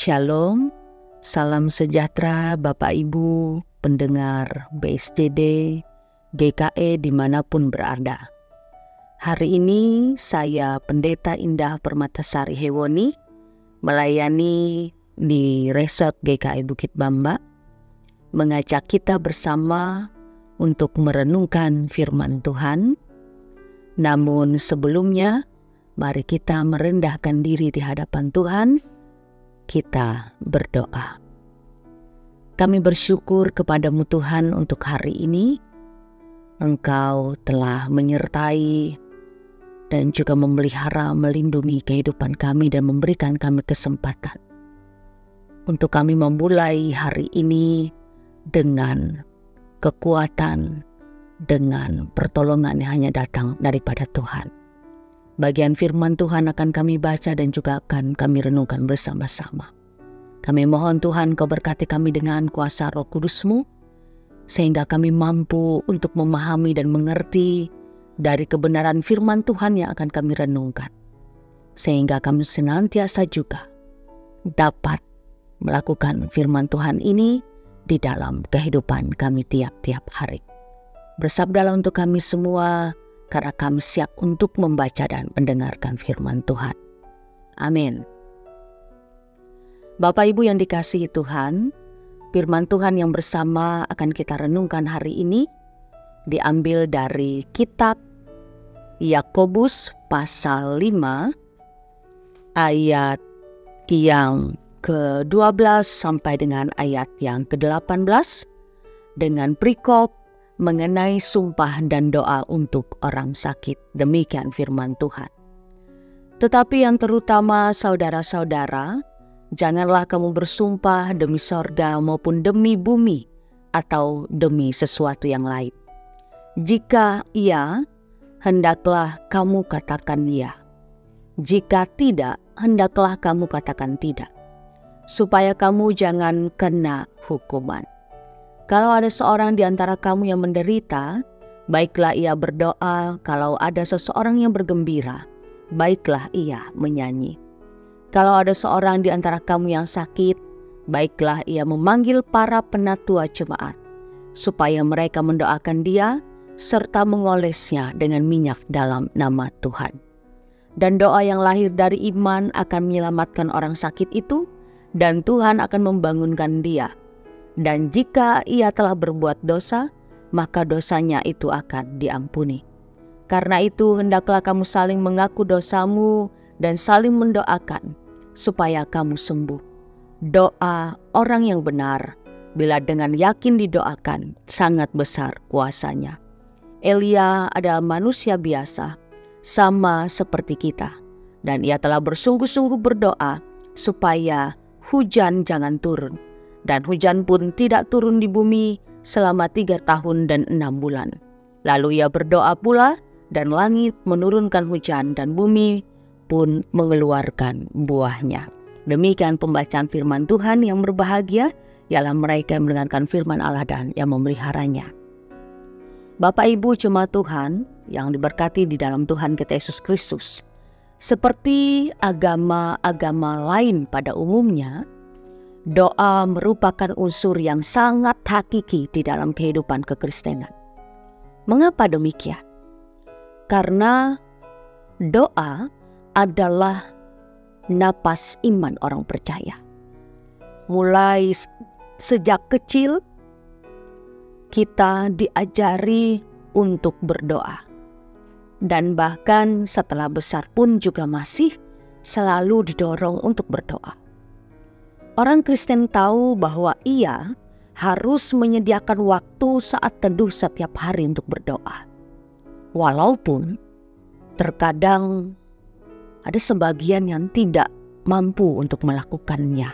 Shalom, salam sejahtera Bapak Ibu, pendengar BSJD, GKE dimanapun berada. Hari ini saya Pendeta Indah Permatasari Hewoni melayani di Resort GKE Bukit Bamba, mengajak kita bersama untuk merenungkan firman Tuhan. Namun sebelumnya, mari kita merendahkan diri di hadapan Tuhan. Kita berdoa. Kami bersyukur kepadamu Tuhan untuk hari ini. Engkau telah menyertai dan juga memelihara, melindungi kehidupan kami dan memberikan kami kesempatan untuk kami memulai hari ini dengan kekuatan, dengan pertolongan yang hanya datang daripada Tuhan. Bagian firman Tuhan akan kami baca dan juga akan kami renungkan bersama-sama. Kami mohon Tuhan Kau berkati kami dengan kuasa Roh Kudus-Mu, sehingga kami mampu untuk memahami dan mengerti dari kebenaran firman Tuhan yang akan kami renungkan. Sehingga kami senantiasa juga dapat melakukan firman Tuhan ini di dalam kehidupan kami tiap-tiap hari. Bersabdalah untuk kami semua, karena kami siap untuk membaca dan mendengarkan firman Tuhan. Amin. Bapak Ibu yang dikasihi Tuhan, firman Tuhan yang bersama akan kita renungkan hari ini diambil dari kitab Yakobus pasal 5 ayat yang ke-12 sampai dengan ayat yang ke-18 dengan perikop mengenai sumpah dan doa untuk orang sakit. Demikian firman Tuhan. Tetapi yang terutama saudara-saudara, janganlah kamu bersumpah demi sorga maupun demi bumi atau demi sesuatu yang lain. Jika iya, hendaklah kamu katakan iya. Jika tidak, hendaklah kamu katakan tidak, supaya kamu jangan kena hukuman. Kalau ada seorang di antara kamu yang menderita, baiklah ia berdoa. Kalau ada seseorang yang bergembira, baiklah ia menyanyi. Kalau ada seorang di antara kamu yang sakit, baiklah ia memanggil para penatua jemaat, supaya mereka mendoakan dia, serta mengolesnya dengan minyak dalam nama Tuhan. Dan doa yang lahir dari iman akan menyelamatkan orang sakit itu, dan Tuhan akan membangunkan dia. Dan jika ia telah berbuat dosa, maka dosanya itu akan diampuni. Karena itu hendaklah kamu saling mengaku dosamu dan saling mendoakan supaya kamu sembuh. Doa orang yang benar, bila dengan yakin didoakan, sangat besar kuasanya. Elia adalah manusia biasa, sama seperti kita. Dan ia telah bersungguh-sungguh berdoa supaya hujan jangan turun. Dan hujan pun tidak turun di bumi selama 3 tahun dan 6 bulan. Lalu ia berdoa pula, dan langit menurunkan hujan, dan bumi pun mengeluarkan buahnya. Demikian pembacaan firman Tuhan. Yang berbahagia ialah mereka yang mendengarkan firman Allah dan yang memeliharanya. Bapak Ibu jemaat Tuhan yang diberkati di dalam Tuhan kita Yesus Kristus. Seperti agama-agama lain pada umumnya, doa merupakan unsur yang sangat hakiki di dalam kehidupan kekristenan. Mengapa demikian? Karena doa adalah napas iman orang percaya. Mulai sejak kecil kita diajari untuk berdoa. Dan bahkan setelah besar pun juga masih selalu didorong untuk berdoa. Orang Kristen tahu bahwa ia harus menyediakan waktu saat teduh setiap hari untuk berdoa. Walaupun terkadang ada sebagian yang tidak mampu untuk melakukannya.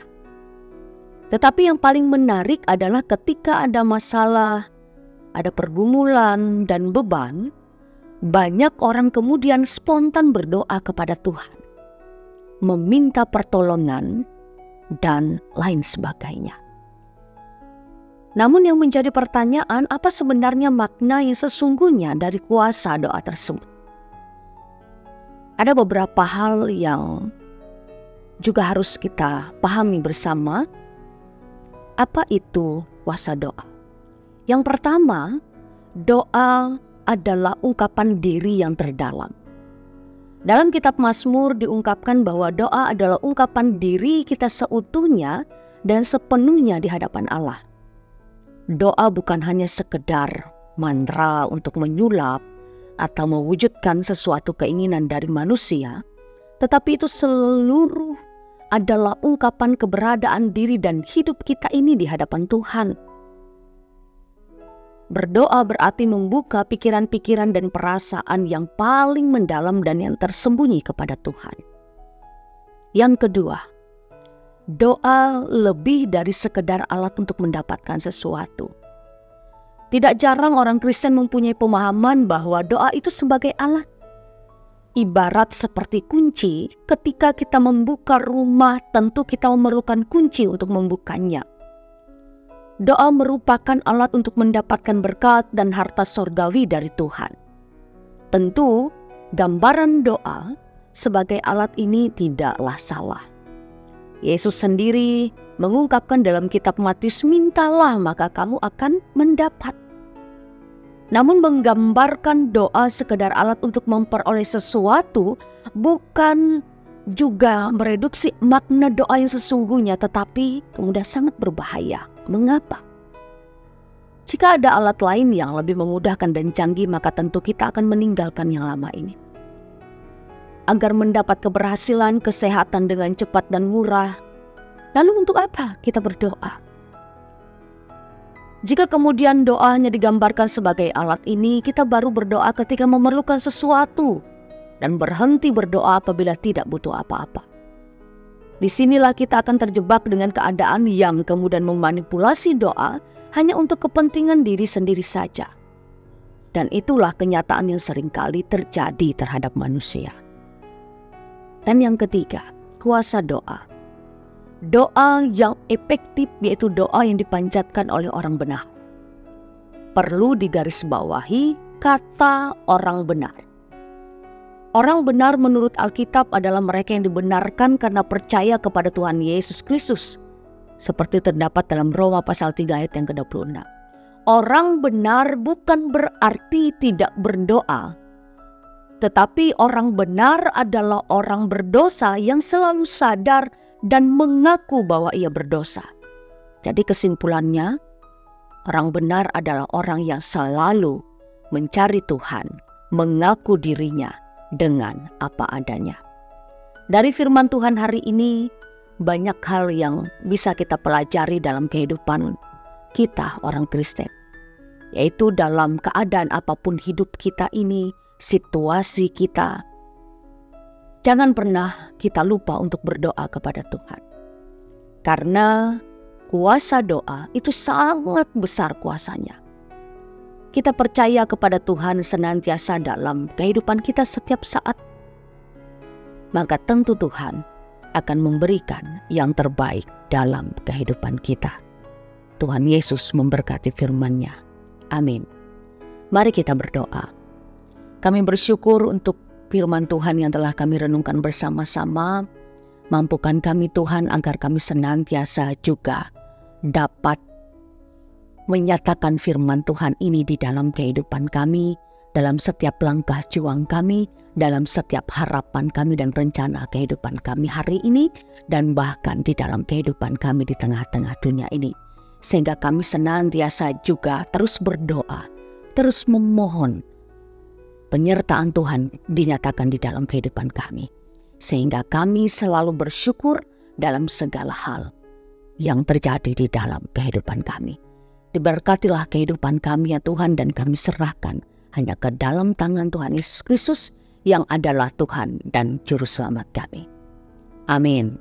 Tetapi yang paling menarik adalah ketika ada masalah, ada pergumulan dan beban, banyak orang kemudian spontan berdoa kepada Tuhan, meminta pertolongan dan lain sebagainya. Namun yang menjadi pertanyaan, apa sebenarnya makna yang sesungguhnya dari kuasa doa tersebut? Ada beberapa hal yang juga harus kita pahami bersama apa itu kuasa doa. Yang pertama, doa adalah ungkapan diri yang terdalam. Dalam kitab Mazmur diungkapkan bahwa doa adalah ungkapan diri kita seutuhnya dan sepenuhnya di hadapan Allah. Doa bukan hanya sekedar mantra untuk menyulap atau mewujudkan sesuatu keinginan dari manusia, tetapi itu seluruh adalah ungkapan keberadaan diri dan hidup kita ini di hadapan Tuhan. Berdoa berarti membuka pikiran-pikiran dan perasaan yang paling mendalam dan yang tersembunyi kepada Tuhan. Yang kedua, doa lebih dari sekedar alat untuk mendapatkan sesuatu. Tidak jarang orang Kristen mempunyai pemahaman bahwa doa itu sebagai alat. Ibarat seperti kunci, ketika kita membuka rumah tentu kita memerlukan kunci untuk membukanya. Doa merupakan alat untuk mendapatkan berkat dan harta sorgawi dari Tuhan. Tentu, gambaran doa sebagai alat ini tidaklah salah. Yesus sendiri mengungkapkan dalam kitab Matius, "Mintalah maka kamu akan mendapat." Namun menggambarkan doa sekedar alat untuk memperoleh sesuatu bukan juga mereduksi makna doa yang sesungguhnya, tetapi kemudian sangat berbahaya. Mengapa? Jika ada alat lain yang lebih memudahkan dan canggih, maka tentu kita akan meninggalkan yang lama ini. Agar mendapat keberhasilan, kesehatan dengan cepat dan murah, lalu untuk apa kita berdoa? Jika kemudian doa hanya digambarkan sebagai alat ini, kita baru berdoa ketika memerlukan sesuatu dan berhenti berdoa apabila tidak butuh apa-apa. Disinilah kita akan terjebak dengan keadaan yang kemudian memanipulasi doa hanya untuk kepentingan diri sendiri saja. Dan itulah kenyataan yang seringkali terjadi terhadap manusia. Dan yang ketiga, kuasa doa. Doa yang efektif yaitu doa yang dipanjatkan oleh orang benar. Perlu digarisbawahi kata orang benar. Orang benar menurut Alkitab adalah mereka yang dibenarkan karena percaya kepada Tuhan Yesus Kristus. Seperti terdapat dalam Roma pasal 3 ayat yang ke-26. Orang benar bukan berarti tidak berdoa. Tetapi orang benar adalah orang berdosa yang selalu sadar dan mengaku bahwa ia berdosa. Jadi kesimpulannya, orang benar adalah orang yang selalu mencari Tuhan, mengaku dirinya dengan apa adanya. Dari firman Tuhan hari ini, banyak hal yang bisa kita pelajari dalam kehidupan kita orang Kristen. Yaitu dalam keadaan apapun hidup kita ini, situasi kita, jangan pernah kita lupa untuk berdoa kepada Tuhan. Karena kuasa doa itu sangat besar kuasanya. Kita percaya kepada Tuhan senantiasa dalam kehidupan kita setiap saat. Maka tentu Tuhan akan memberikan yang terbaik dalam kehidupan kita. Tuhan Yesus memberkati firman-Nya. Amin. Mari kita berdoa. Kami bersyukur untuk firman Tuhan yang telah kami renungkan bersama-sama. Mampukan kami Tuhan agar kami senantiasa juga dapat menyatakan firman Tuhan ini di dalam kehidupan kami, dalam setiap langkah juang kami, dalam setiap harapan kami dan rencana kehidupan kami hari ini, dan bahkan di dalam kehidupan kami di tengah-tengah dunia ini. Sehingga kami senantiasa juga terus berdoa, terus memohon penyertaan Tuhan dinyatakan di dalam kehidupan kami. Sehingga kami selalu bersyukur dalam segala hal yang terjadi di dalam kehidupan kami. Diberkatilah kehidupan kami ya Tuhan, dan kami serahkan hanya ke dalam tangan Tuhan Yesus Kristus yang adalah Tuhan dan Juru Selamat kami. Amin.